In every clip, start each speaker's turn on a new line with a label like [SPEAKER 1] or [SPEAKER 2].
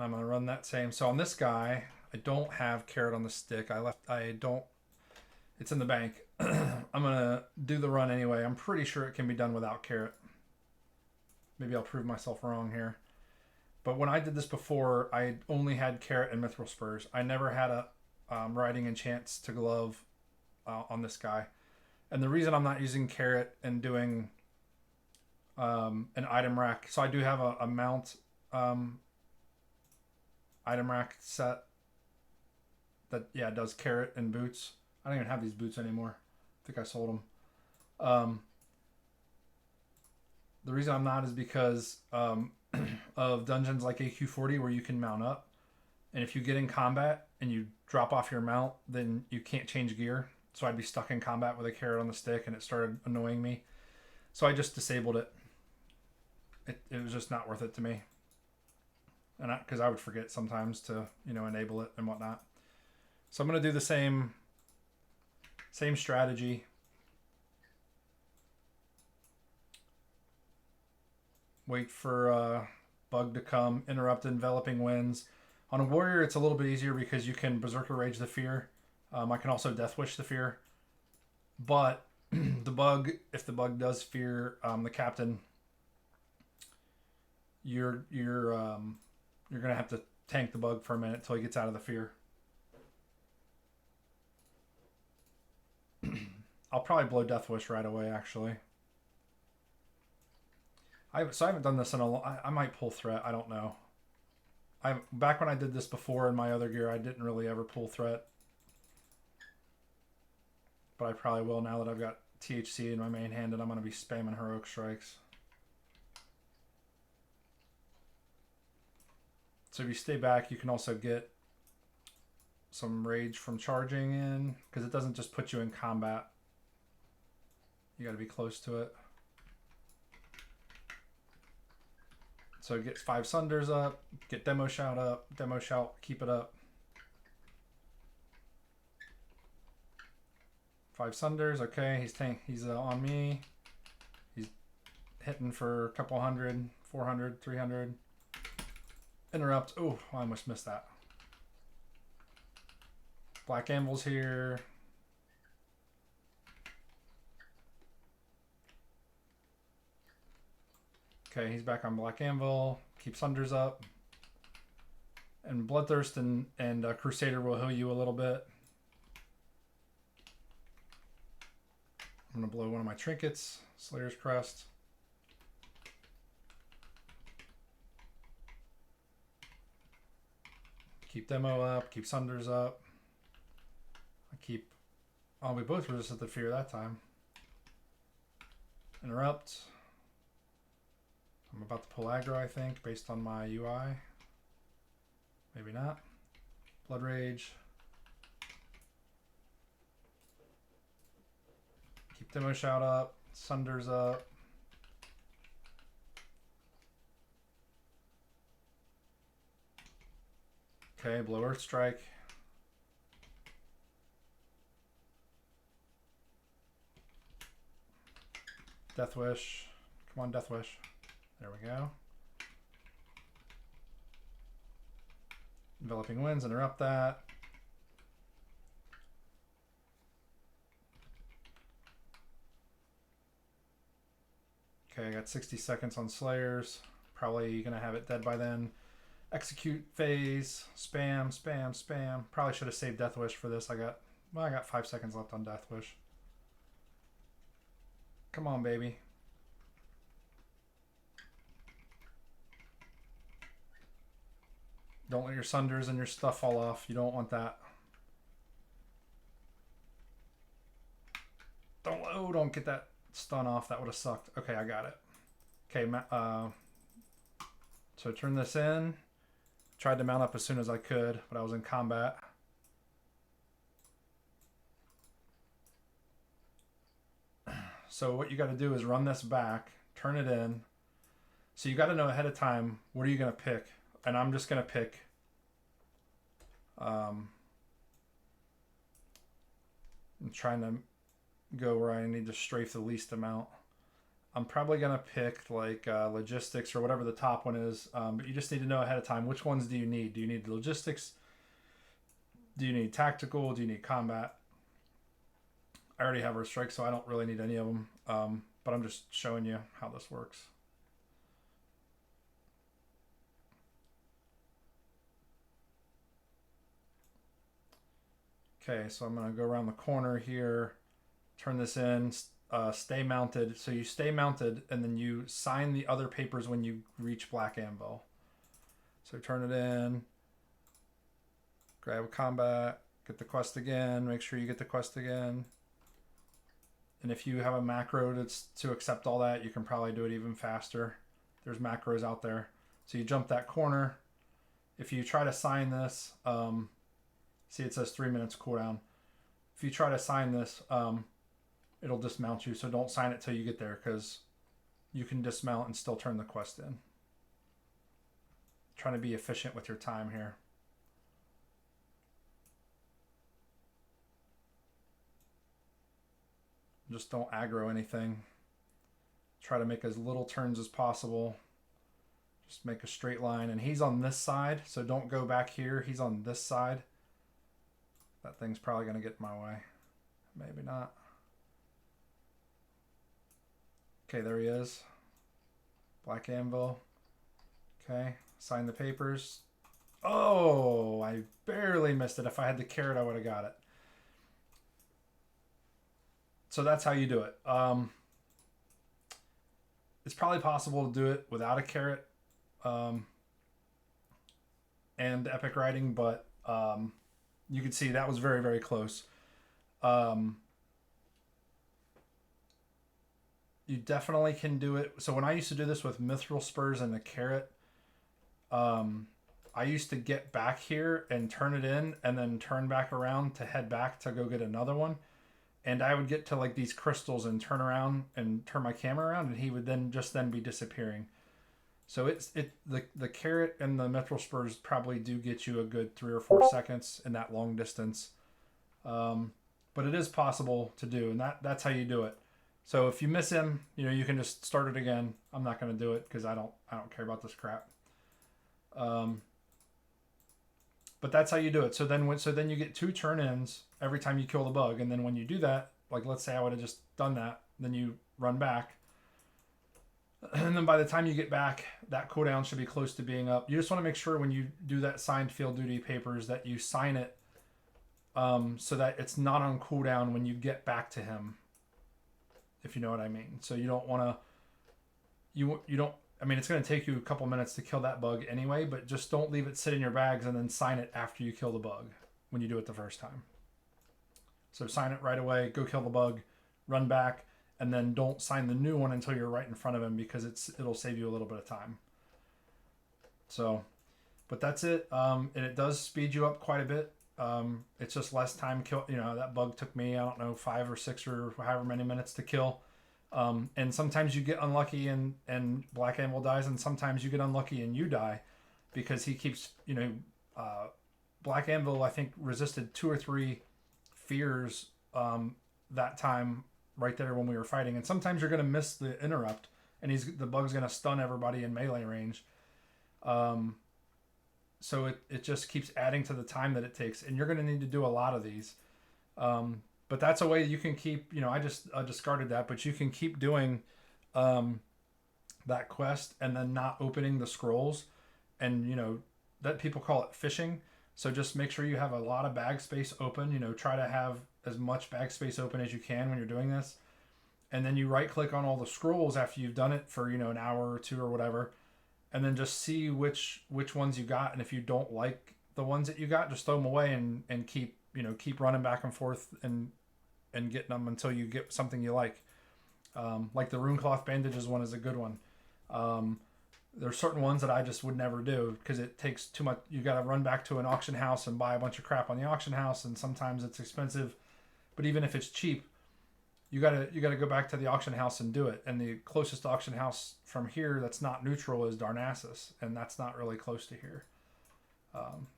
[SPEAKER 1] I'm gonna run that same. So on this guy, I don't have carrot on the stick. I don't. It's in the bank. I'm gonna do the run anyway. I'm pretty sure it can be done without carrot. Maybe I'll prove myself wrong here. But when I did this before, I only had carrot and mithril spurs. I never had a riding enchants to glove on this guy. And the reason I'm not using carrot and doing an item rack, so I do have a mount item rack set that does carrot and boots. I don't even have these boots anymore. I think I sold them. The reason I'm not is because of dungeons like AQ40 where you can mount up, and if you get in combat and you drop off your mount, then you can't change gear. So I'd be stuck in combat with a carrot on the stick, and it started annoying me. So I just disabled it. It was just not worth it to me, and because I would forget sometimes to enable it and whatnot. So I'm gonna do the same strategy. Wait for bug to come, interrupt enveloping winds. On a warrior, it's a little bit easier because you can Berserker Rage the Fear. I can also Death Wish the Fear. But the bug, if the bug does fear the captain, you're gonna have to tank the bug for a minute till he gets out of the fear. I'll probably blow Death Wish right away, actually. I haven't done this in a long. I might pull threat. I don't know. Back when I did this before in my other gear, I didn't really ever pull threat, but I probably will now that I've got THC in my main hand and I'm going to be spamming heroic strikes. So if you stay back, you can also get some rage from charging in, because it doesn't just put you in combat. You got to be close to it. So get 5 Sunders up, get Demo Shout up, Demo Shout, keep it up. 5 Sunders, okay, he's on me. He's hitting for a couple hundred, 400, 300. Interrupt, oh, I almost missed that. Black Anvil's here. Okay, he's back on Black Anvil. Keep Sunders up. And Bloodthirst and Crusader will heal you a little bit. I'm going to blow one of my trinkets. Slayer's Crest. Keep Demo up. Keep Sunders up. Oh, we both resisted the fear that time. Interrupt. I'm about to pull aggro, I think, based on my UI. Maybe not. Blood Rage. Keep Demo Shout up. Sunders up. Okay, blow Earth Strike. Death Wish. Come on, Death Wish. There we go. Enveloping Winds, interrupt that. Okay, I got 60 seconds on Slayers. Probably gonna have it dead by then. Execute phase. Spam, spam, spam. Probably should have saved Death Wish for this. I got 5 seconds left on Death Wish. Come on, baby. Don't let your Sunders and your stuff fall off. You don't want that. Don't get that stun off. That would have sucked. Okay, I got it. Okay, so turn this in. Tried to mount up as soon as I could, but I was in combat. So what you got to do is run this back, turn it in. So you got to know ahead of time, what are you going to pick? And I'm just going to pick I'm trying to go where I need to strafe the least amount. I'm probably going to pick like logistics or whatever the top one is. But you just need to know ahead of time, which ones do you need? Do you need logistics? Do you need tactical? Do you need combat? I already have our strike, so I don't really need any of them. But I'm just showing you how this works. Okay, so I'm going to go around the corner here, turn this in, stay mounted. So you stay mounted, and then you sign the other papers when you reach Black Anvil. So turn it in, grab combat, get the quest again, make sure you get the quest again. And if you have a macro to accept all that, you can probably do it even faster. There's macros out there. So you jump that corner. If you try to sign this, see it says 3 minutes cooldown. If you try to sign this, it'll dismount you. So don't sign it till you get there, because you can dismount and still turn the quest in. Trying to be efficient with your time here. Just don't aggro anything. Try to make as little turns as possible. Just make a straight line. And he's on this side, so don't go back here. He's on this side. That thing's probably going to get in my way. Maybe not. Okay, there he is. Black Anvil. Okay, sign the papers. Oh, I barely missed it. If I had the carrot, I would have got it. So that's how you do it. It's probably possible to do it without a carrot and epic writing, but you can see that was very, very close. You definitely can do it. So when I used to do this with mithril spurs and a carrot, I used to get back here and turn it in and then turn back around to head back to go get another one. And I would get to like these crystals and turn around and turn my camera around, and he would then be disappearing. So the carrot and the mithril spurs probably do get you a good 3 or 4 seconds in that long distance. But it is possible to do, and that's how you do it. So if you miss him, you can just start it again. I'm not going to do it because I don't care about this crap. But that's how you do it. So then you get 2 turn-ins every time you kill the bug. And then when you do that, like let's say I would have just done that, then you run back. And then by the time you get back, that cooldown should be close to being up. You just want to make sure when you do that signed field duty papers that you sign it so that it's not on cooldown when you get back to him, if you know what I mean. So you don't want to... You don't... I mean, it's going to take you a couple minutes to kill that bug anyway, but just don't leave it sit in your bags and then sign it after you kill the bug when you do it the first time. So sign it right away, go kill the bug, run back, and then don't sign the new one until you're right in front of him because it'll save you a little bit of time. So, but that's it. And it does speed you up quite a bit. It's just less time kill. That bug took me, I don't know, 5 or 6 or however many minutes to kill. And sometimes you get unlucky and Black Anvil dies, and sometimes you get unlucky and you die because he keeps, Black Anvil, I think, resisted 2 or 3 fears that time right there when we were fighting. And sometimes you're going to miss the interrupt, and the bug's going to stun everybody in melee range. So it just keeps adding to the time that it takes, and you're going to need to do a lot of these. But that's a way you can keep, I just discarded that, but you can keep doing that quest and then not opening the scrolls. And, that people call it fishing. So just make sure you have a lot of bag space open. Try to have as much bag space open as you can when you're doing this. And then you right click on all the scrolls after you've done it for, an hour or 2 or whatever. And then just see which ones you got. And if you don't like the ones that you got, just throw them away and keep running back and forth and getting them until you get something you like. Like the Runecloth Bandages one is a good one. There's certain ones that I just would never do because it takes too much. You got to run back to an auction house and buy a bunch of crap on the auction house, and sometimes it's expensive. But even if it's cheap, you gotta go back to the auction house and do it. And the closest auction house from here that's not neutral is Darnassus, and that's not really close to here.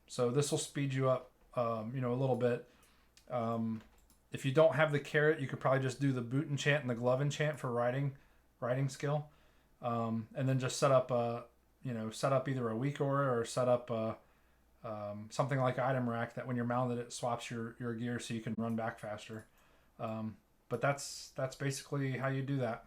[SPEAKER 1] So this will speed you up, a little bit. If you don't have the carrot, you could probably just do the boot enchant and the glove enchant for riding. riding skill, and then just set up set up either a weak aura or set up something like item rack that when you're mounted it swaps your gear so you can run back faster. But that's basically how you do that.